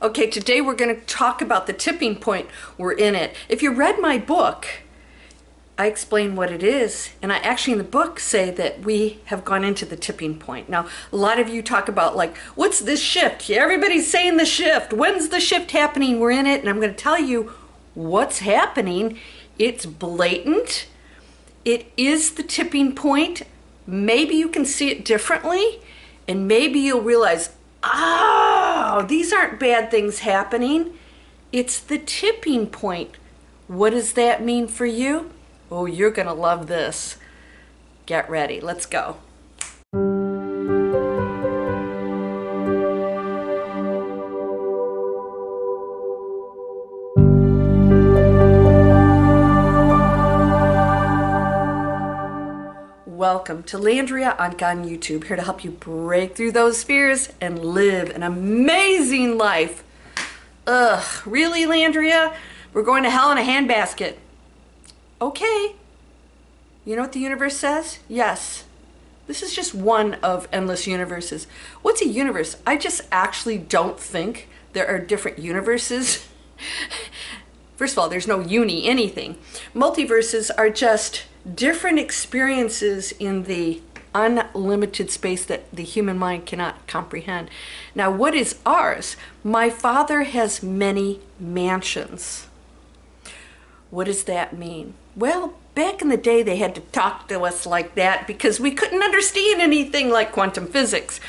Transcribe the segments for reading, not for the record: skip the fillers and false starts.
Okay, today we're going to talk about the tipping point. We're in it. If you read my book, I explain what it is, and I actually in the book say that we have gone into the tipping point. Now, a lot of you talk about like, what's this shift? Everybody's saying the shift. When's the shift happening? We're in it, and I'm going to tell you what's happening. It's blatant. It is the tipping point. Maybe you can see it differently, and maybe you'll realize, oh, these aren't bad things happening. It's the tipping point. What does that mean for you? Oh, you're gonna love this. Get ready, let's go. Welcome to Landria, Onkka on YouTube, here to help you break through those fears and live an amazing life. Ugh, really, Landria? We're going to hell in a handbasket. Okay. You know what the universe says? Yes. This is just one of endless universes. What's a universe? I just actually don't think there are different universes. First of all, there's no anything. Multiverses are just different experiences in the unlimited space that the human mind cannot comprehend. Now, what is ours? My father has many mansions. What does that mean? Well, back in the day, they had to talk to us like that because we couldn't understand anything like quantum physics.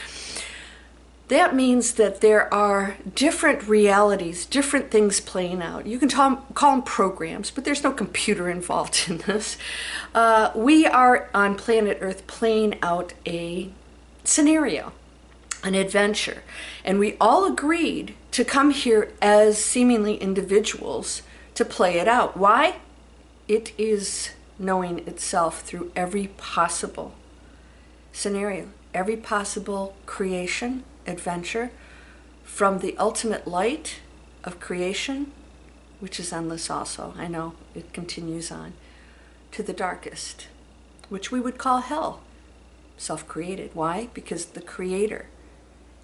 That means that there are different realities, different things playing out. You can call them programs, but there's no computer involved in this. We are on planet Earth playing out a scenario, an adventure. And we all agreed to come here as seemingly individuals to play it out. Why? It is knowing itself through every possible scenario, every possible creation, adventure, from the ultimate light of creation, which is endless also. I know it continues on, to the darkest, which we would call hell, self-created. Why? Because the Creator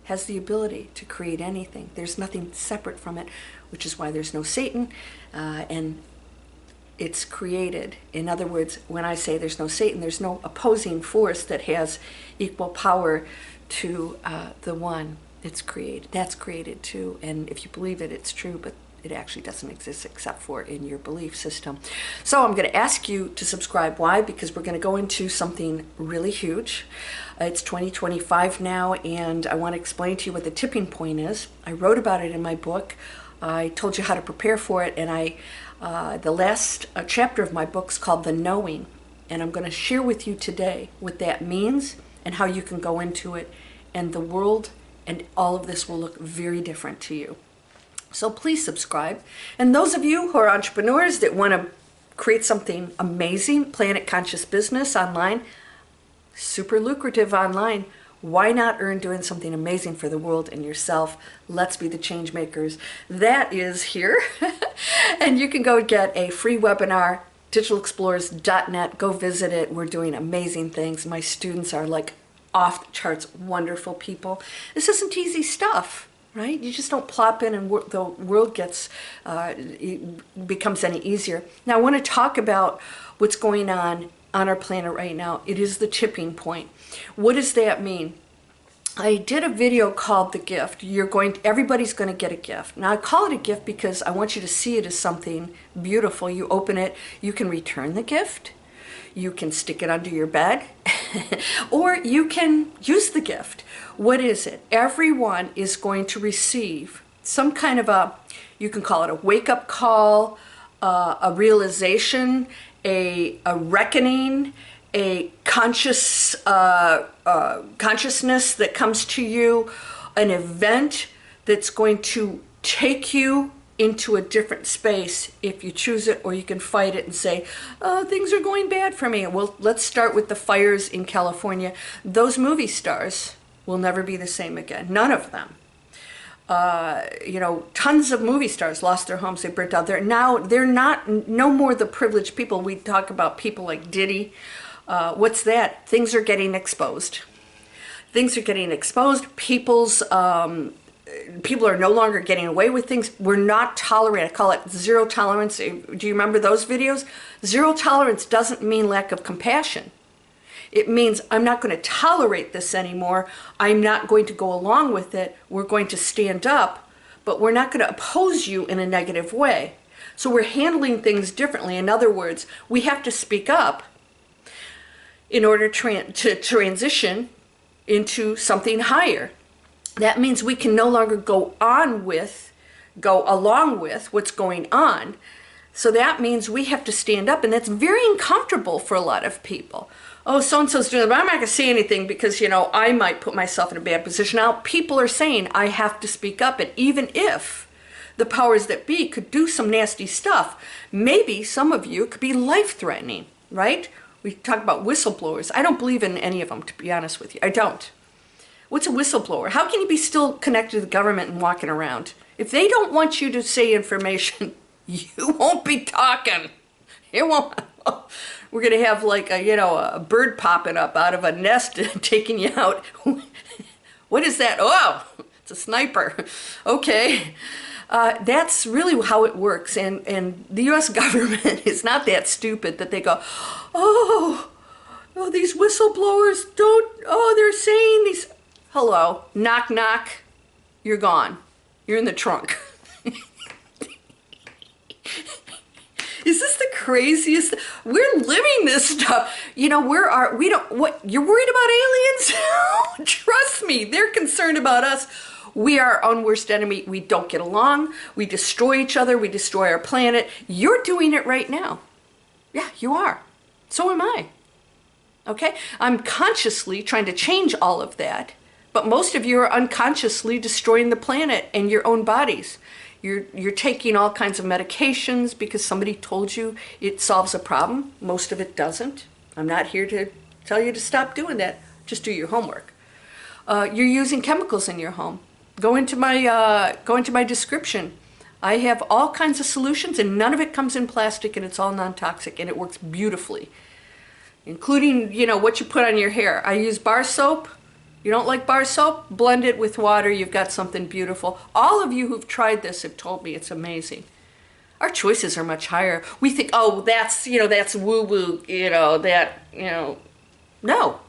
has the ability to create anything. There's nothing separate from it, which is why there's no Satan, and it's created. In other words, when I say there's no Satan, there's no opposing force that has equal power to the one. It's created. That's created too. And if you believe it, it's true, but it actually doesn't exist except for in your belief system. So I'm going to ask you to subscribe. Why? Because we're going to go into something really huge. It's 2025 now, and I want to explain to you what the tipping point is. I wrote about it in my book. I told you how to prepare for it, and the last chapter of my book is called The Knowing, and I'm going to share with you today what that means and how you can go into it, and the world and all of this will look very different to you. So please subscribe. And those of you who are entrepreneurs that want to create something amazing, Planet Conscious business online, super lucrative online, why not earn doing something amazing for the world and yourself? Let's be the change makers. That is here. And you can go get a free webinar, digitalexplorers.net. Go visit it. We're doing amazing things. My students are like off the charts, wonderful people. This isn't easy stuff, right? You just don't plop in and the world gets, becomes any easier. Now I want to talk about what's going on our planet right now. It is the tipping point. What does that mean? I did a video called The Gift. Everybody's going to get a gift. Now I call it a gift because I want you to see it as something beautiful. You open it, you can return the gift, you can stick it under your bed, or you can use the gift. What is it? Everyone is going to receive some kind of you can call it a wake-up call, a realization, a reckoning, a consciousness that comes to you, an event that's going to take you into a different space if you choose it, or you can fight it and say, oh, things are going bad for me. Well, let's start with the fires in California. Those movie stars will never be the same again. None of them. You know, tons of movie stars lost their homes, they burnt out. They're no more the privileged people. We talk about people like Diddy. What's that? Things are getting exposed. Things are getting exposed. People's people are no longer getting away with things. We're not tolerating. I call it zero tolerance. Do you remember those videos? Zero tolerance doesn't mean lack of compassion. It means I'm not going to tolerate this anymore. I'm not going to go along with it. We're going to stand up, but we're not going to oppose you in a negative way. So we're handling things differently. In other words, we have to speak up in order to transition into something higher. That means we can no longer go along with what's going on. So that means we have to stand up, and that's very uncomfortable for a lot of people. Oh, so-and-so's doing it, but I'm not going to say anything because, I might put myself in a bad position. Now, people are saying I have to speak up, and even if the powers that be could do some nasty stuff, maybe some of you could be life-threatening, right? We talk about whistleblowers. I don't believe in any of them, to be honest with you. I don't. What's a whistleblower? How can you be still connected to the government and walking around? If they don't want you to say information, you won't be talking. It won't. We're going to have like a bird popping up out of a nest and taking you out. What is that? Oh, it's a sniper. Okay. That's really how it works. And the U.S. government is not that stupid that they go, oh, these whistleblowers they're saying these. Hello, knock, knock, you're gone. You're in the trunk. Is this the craziest? We're living this stuff. You're worried about aliens? Trust me, they're concerned about us. We are our own worst enemy. We don't get along. We destroy each other. We destroy our planet. You're doing it right now. Yeah, you are. So am I. Okay? I'm consciously trying to change all of that. But most of you are unconsciously destroying the planet and your own bodies. You're taking all kinds of medications because somebody told you it solves a problem. Most of it doesn't. I'm not here to tell you to stop doing that. Just do your homework. You're using chemicals in your home. Go into my description. I have all kinds of solutions, and none of it comes in plastic, and it's all non-toxic, and it works beautifully, including what you put on your hair. I use bar soap. You don't like bar soap? Blend it with water. You've got something beautiful. All of you who've tried this have told me it's amazing. Our choices are much higher. We think, oh, that's woo-woo, No.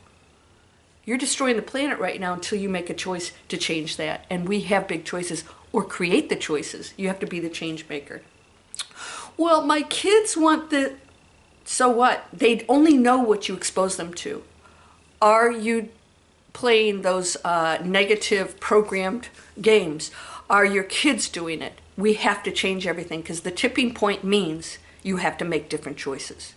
You're destroying the planet right now until you make a choice to change that. And we have big choices, or create the choices. You have to be the change maker. Well, my kids want so what? They only know what you expose them to. Are you playing those negative programmed games? Are your kids doing it? We have to change everything, because the tipping point means you have to make different choices.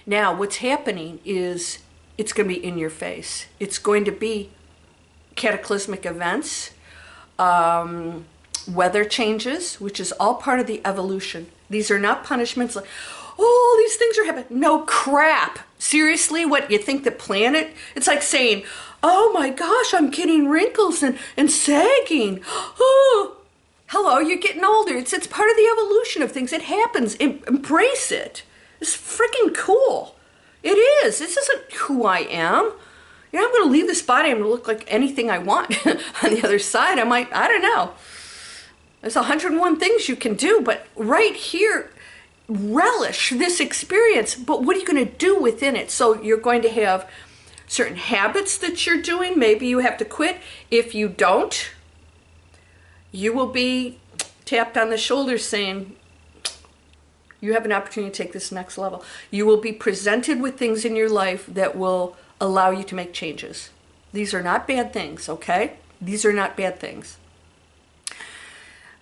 Now, what's happening is it's going to be in your face. It's going to be cataclysmic events, weather changes, which is all part of the evolution. These are not punishments like, oh, these things are happening. No crap. Seriously, what, you think the planet? It's like saying, oh my gosh, I'm getting wrinkles and sagging. Oh, hello, you're getting older. It's part of the evolution of things. It happens. Embrace it. It's freaking cool. It is. This isn't who I am. I'm going to leave this body. I'm going to look like anything I want. On the other side, I don't know. There's 101 things you can do, but right here, relish this experience. But what are you going to do within it? So you're going to have certain habits that you're doing. Maybe you have to quit. If you don't, you will be tapped on the shoulder saying, you have an opportunity to take this next level. You will be presented with things in your life that will allow you to make changes. These are not bad things, okay? These are not bad things.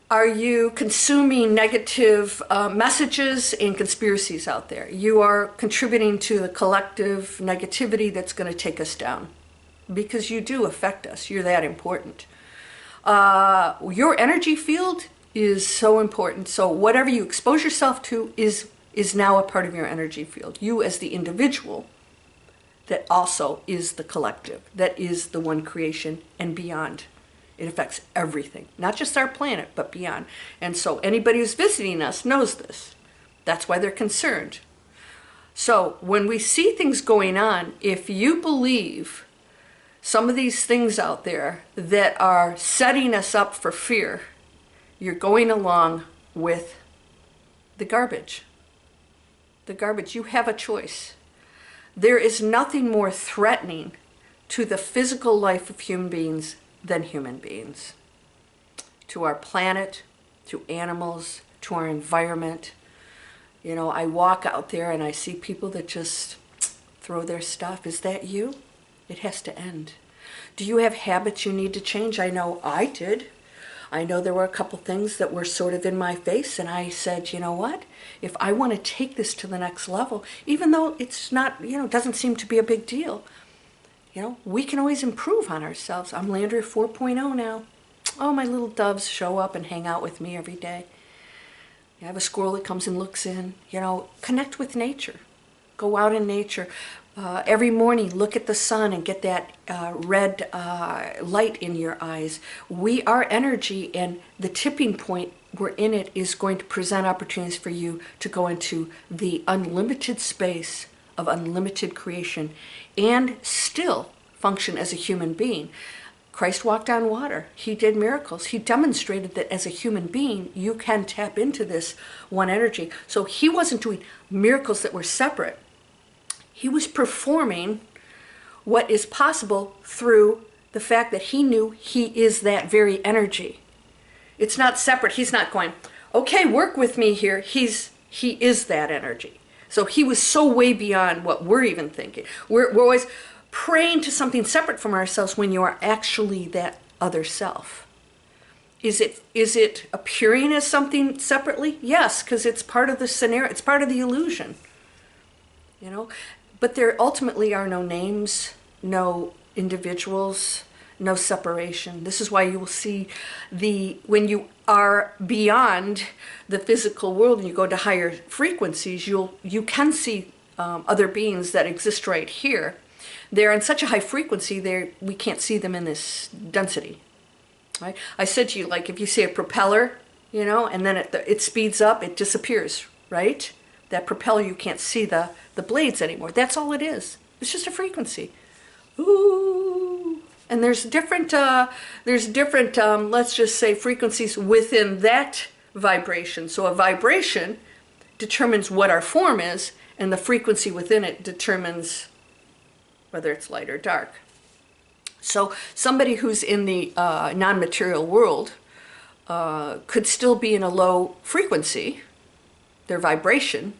Are you consuming negative messages and conspiracies out there? You are contributing to the collective negativity that's going to take us down, because you do affect us. You're that important. Your energy field is so important. So whatever you expose yourself to is now a part of your energy field. You as the individual, that also is the collective, that is the one creation and beyond. It affects everything, not just our planet, but beyond. And so anybody who's visiting us knows this. That's why they're concerned. So when we see things going on, if you believe some of these things out there that are setting us up for fear, you're going along with the garbage. The garbage. You have a choice. There is nothing more threatening to the physical life of human beings than human beings. To our planet, to animals, to our environment. You know, I walk out there and I see people that just throw their stuff. Is that you? It has to end. Do you have habits you need to change? I know I did. I know there were a couple things that were sort of in my face, and I said, you know what? If I want to take this to the next level, even though it's not, you know, doesn't seem to be a big deal, you know, we can always improve on ourselves. I'm Landria 4.0 now. Oh, my little doves show up and hang out with me every day. I have a squirrel that comes and looks in. You know, connect with nature. Go out in nature. Every morning, look at the sun and get that red light in your eyes. We are energy, and the tipping point we're in it is going to present opportunities for you to go into the unlimited space of unlimited creation and still function as a human being. Christ walked on water. He did miracles. He demonstrated that as a human being, you can tap into this one energy. So he wasn't doing miracles that were separate. He was performing what is possible through the fact that he knew he is that very energy. It's not separate. He's not going, okay, work with me here. He is that energy. So he was so way beyond what we're even thinking. We're always praying to something separate from ourselves when you are actually that other self. Is it appearing as something separately? Yes, because it's part of the scenario. It's part of the illusion. You know? But there ultimately are no names, no individuals, no separation. This is why you will see when you are beyond the physical world and you go to higher frequencies, you can see other beings that exist right here. They're on such a high frequency, we can't see them in this density. Right? I said to you, like if you see a propeller, you know, and then it speeds up, it disappears, right? That propeller, you can't see the blades anymore. That's all it is. It's just a frequency. Ooh. And there's different, let's just say, frequencies within that vibration. So a vibration determines what our form is, and the frequency within it determines whether it's light or dark. So somebody who's in the non-material world could still be in a low frequency. Their vibration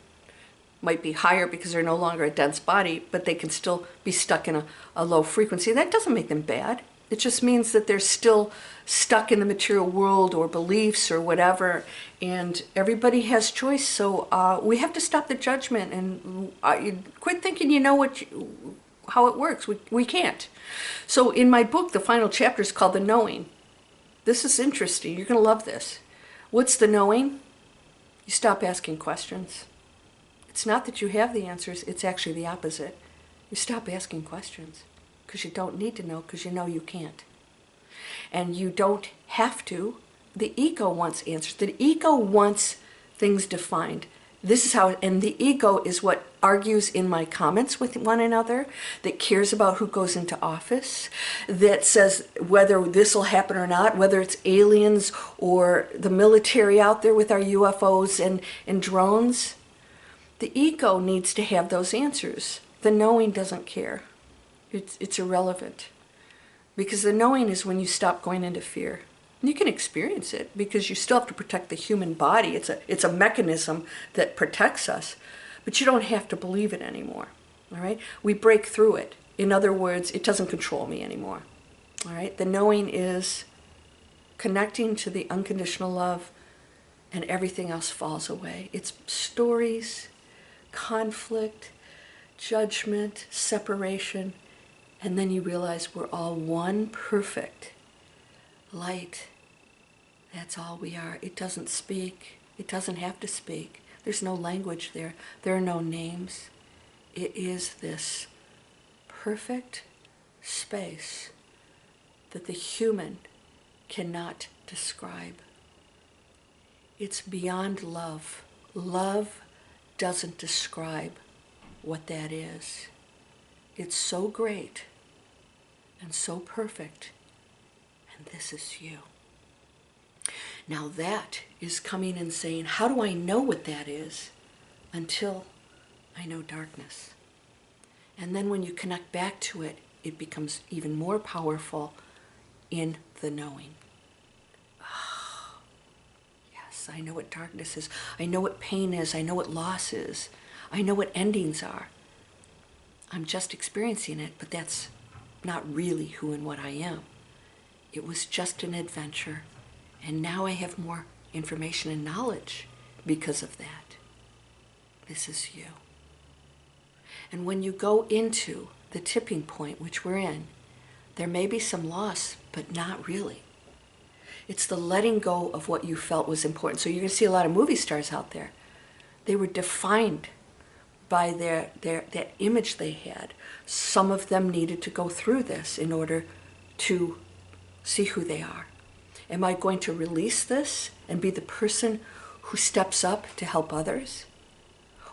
might be higher because they're no longer a dense body, but they can still be stuck in a low frequency. That doesn't make them bad. It just means that they're still stuck in the material world or beliefs or whatever, and everybody has choice. So we have to stop the judgment and quit thinking you know how it works. We can't. So in my book, the final chapter is called The Knowing. This is interesting. You're going to love this. What's the knowing? You stop asking questions. It's not that you have the answers, it's actually the opposite. You stop asking questions because you don't need to know, because you know you can't. And you don't have to. The ego wants answers. The ego wants things defined. This is how, and the ego is what argues in my comments with one another, that cares about who goes into office, that says whether this will happen or not, whether it's aliens or the military out there with our UFOs and drones. The ego needs to have those answers. The knowing doesn't care. It's irrelevant. Because the knowing is when you stop going into fear. You can experience it because you still have to protect the human body. It's a mechanism that protects us, but you don't have to believe it anymore. All right? We break through it. In other words, it doesn't control me anymore. All right? The knowing is connecting to the unconditional love, and everything else falls away. It's stories, conflict, judgment, separation, and then you realize we're all one perfect light. That's all we are. It doesn't speak. It doesn't have to speak. There's no language there. There are no names. It is this perfect space that the human cannot describe. It's beyond love. Love doesn't describe what that is. It's so great and so perfect. And this is you. Now that is coming and saying, how do I know what that is until I know darkness? And then when you connect back to it, it becomes even more powerful in the knowing. Oh, yes, I know what darkness is. I know what pain is. I know what loss is. I know what endings are. I'm just experiencing it, but that's not really who and what I am. It was just an adventure, and now I have more information and knowledge because of that. This is you. And when you go into the tipping point, which we're in, there may be some loss, but not really. It's the letting go of what you felt was important. So you're going to see a lot of movie stars out there. They were defined by that image they had. Some of them needed to go through this in order to see who they are. Am I going to release this and be the person who steps up to help others?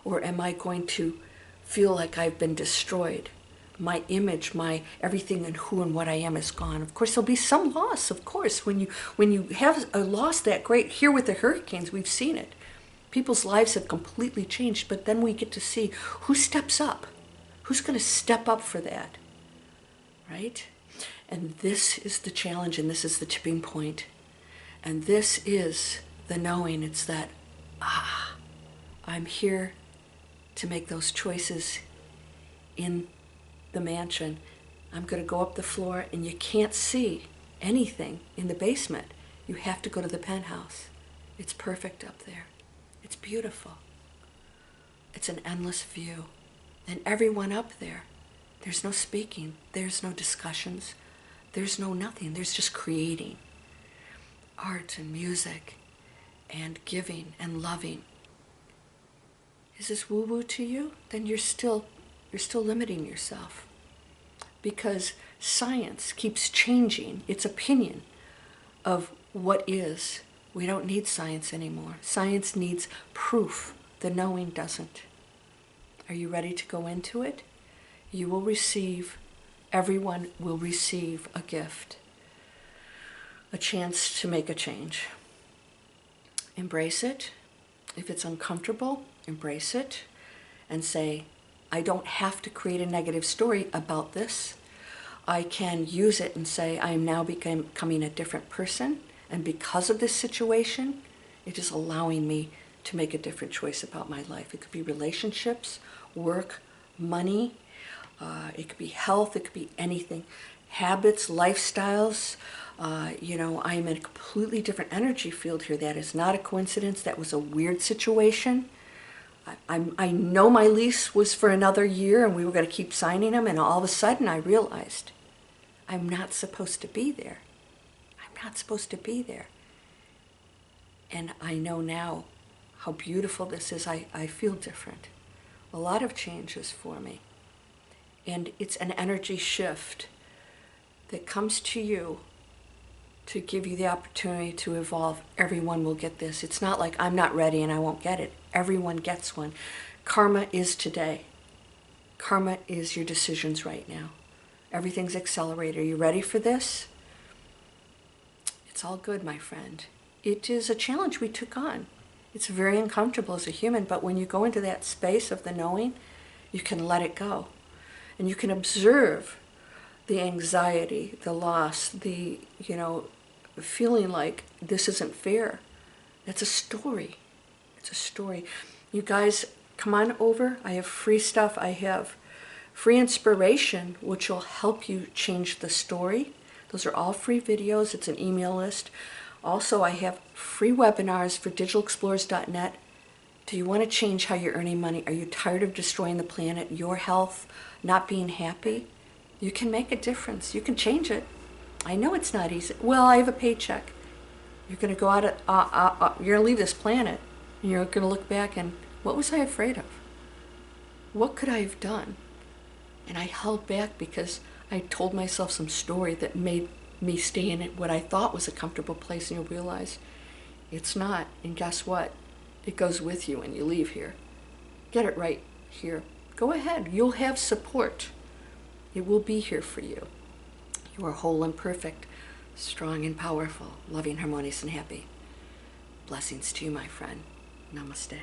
Or am I going to feel like I've been destroyed? My image, my everything and who and what I am is gone. Of course, there'll be some loss, of course. When you have a loss that great, here with the hurricanes, we've seen it. People's lives have completely changed, but then we get to see who steps up. Who's going to step up for that? Right? And this is the challenge, and this is the tipping point. And this is the knowing. It's that, I'm here to make those choices in the mansion. I'm going to go up the floor, and you can't see anything in the basement. You have to go to the penthouse. It's perfect up there. It's beautiful. It's an endless view. And everyone up there, there's no speaking, there's no discussions, there's no nothing, there's just creating. Art and music and giving and loving. Is this woo-woo to you? Then you're still limiting yourself. Because science keeps changing its opinion of what is. We don't need science anymore. Science needs proof. The knowing doesn't. Are you ready to go into it? You will receive, everyone will receive a gift, a chance to make a change. Embrace it. If it's uncomfortable, embrace it and say, I don't have to create a negative story about this. I can use it and say, I am now becoming a different person. And because of this situation, it is allowing me to make a different choice about my life. It could be relationships, work, money. It could be health. It could be anything. Habits, lifestyles. I'm in a completely different energy field here. That is not a coincidence. That was a weird situation. I know my lease was for another year and we were going to keep signing them. And all of a sudden I realized I'm not supposed to be there. Not supposed to be there. And I know now how beautiful this is. I feel different. A lot of changes for me. And it's an energy shift that comes to you to give you the opportunity to evolve. Everyone will get this. It's not like I'm not ready and I won't get it. Everyone gets one. Karma is today. Karma is your decisions right now. Everything's accelerated. Are you ready for this? It's all good, my friend. It is a challenge we took on. It's very uncomfortable as a human, but when you go into that space of the knowing, you can let it go. And you can observe the anxiety, the loss, the, feeling like this isn't fair. It's a story. It's a story. You guys, come on over. I have free stuff. I have free inspiration, which will help you change the story. Those are all free videos. It's an email list. Also, I have free webinars for digitalexplorers.net. Do you want to change how you're earning money? Are you tired of destroying the planet, your health, not being happy? You can make a difference. You can change it. I know it's not easy. Well, I have a paycheck. You're going to go out, you're going to leave this planet, and you're going to look back and, what was I afraid of? What could I have done? And I held back because I told myself some story that made me stay in it, what I thought was a comfortable place, and you'll realize it's not. And guess what? It goes with you when you leave here. Get it right here. Go ahead. You'll have support. It will be here for you. You are whole and perfect, strong and powerful, loving, harmonious, and happy. Blessings to you, my friend. Namaste.